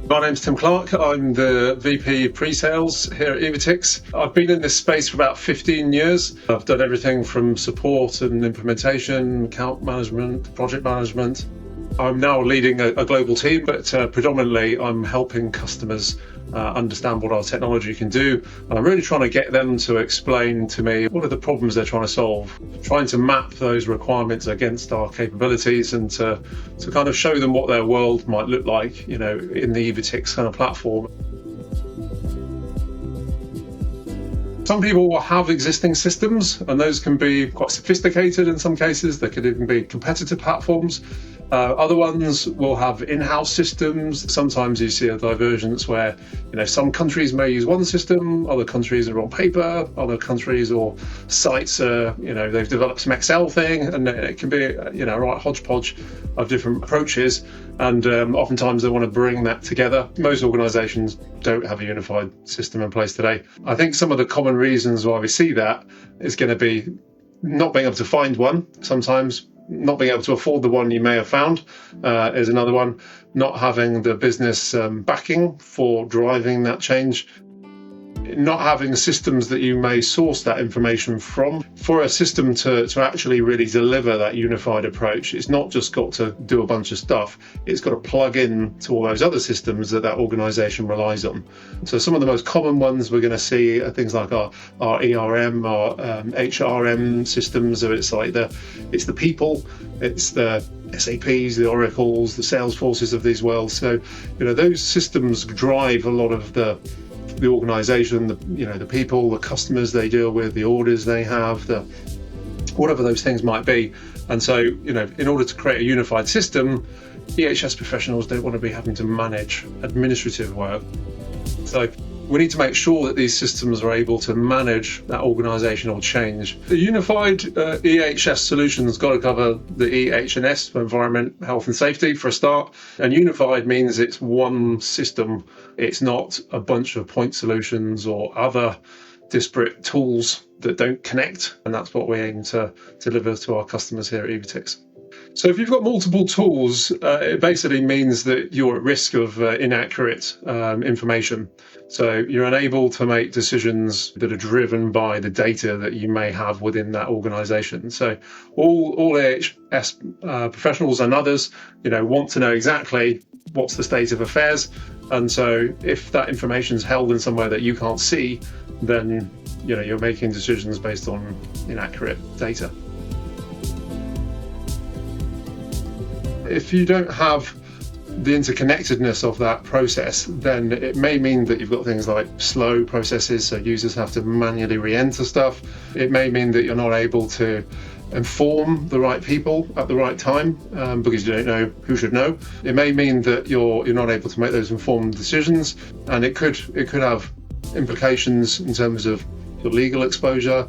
My name's Tim Clarke. I'm the VP Pre-Sales here at Evotix. I've been in this space for about 15 years. I've done everything from support and implementation, account management, project management. I'm now leading a global team, but predominantly I'm helping customers understand what our technology can do. And I'm really trying to get them to explain to me what are the problems they're trying to solve, trying to map those requirements against our capabilities and to kind of show them what their world might look like, in the Evotix kind of platform. Some people will have existing systems, and those can be quite sophisticated in some cases. They could even be competitive platforms. Other ones will have in-house systems. Sometimes you see a divergence where, some countries may use one system, other countries are on paper, other countries or sites are, they've developed some Excel thing, and it can be, a right hodgepodge of different approaches. And oftentimes they want to bring that together. Most organizations don't have a unified system in place today. I think some of the common reasons why we see that is going to be not being able to find one. Sometimes not being able to afford the one you may have found is another one. Not having the business backing for driving that change. Not having systems that you may source that information from. For a system to actually really deliver that unified approach, it's not just got to do a bunch of stuff, it's got to plug in to all those other systems that organization relies on. So some of the most common ones we're going to see are things like our ERM, our HRM systems. So it's the people, it's the SAPs, the Oracles, the Salesforces of these worlds. So those systems drive a lot of the organization, the people, the customers they deal with, the orders they have, whatever those things might be. And so, in order to create a unified system, EHS professionals don't want to be having to manage administrative work. So we need to make sure that these systems are able to manage that organizational change. The unified EHS solution has got to cover the EH&S for environment, health and safety for a start. And unified means it's one system. It's not a bunch of point solutions or other disparate tools that don't connect. And that's what we aim to deliver to our customers here at Evotix. So if you've got multiple tools, it basically means that you're at risk of inaccurate information. So you're unable to make decisions that are driven by the data that you may have within that organization. So all EHS professionals and others, want to know exactly what's the state of affairs. And so if that information is held in somewhere that you can't see, then you're making decisions based on inaccurate data. If you don't have the interconnectedness of that process, then it may mean that you've got things like slow processes, so users have to manually re-enter stuff. It may mean that you're not able to inform the right people at the right time because you don't know who should know. It may mean that you're not able to make those informed decisions, and it could have implications in terms of your legal exposure,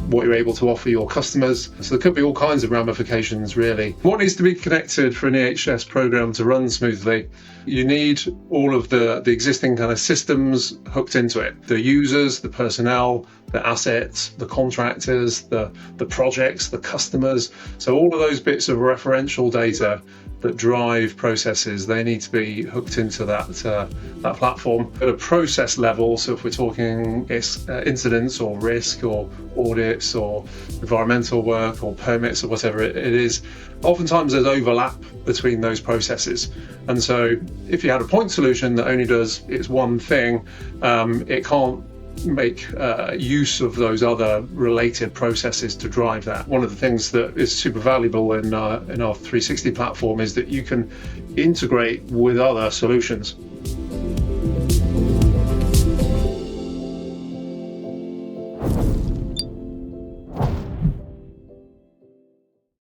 what you're able to offer your customers. So there could be all kinds of ramifications, really. What needs to be connected for an EHS program to run smoothly? You need all of the existing kind of systems hooked into it. The users, the personnel, the assets, the contractors, the projects, the customers. So all of those bits of referential data that drive processes, they need to be hooked into that platform at a process level. So if we're talking incidents or risk or audits or environmental work or permits or whatever it is, oftentimes there's overlap between those processes. And so if you had a point solution that only does its one thing, it can't make use of those other related processes to drive that. One of the things that is super valuable in our 360 platform is that you can integrate with other solutions.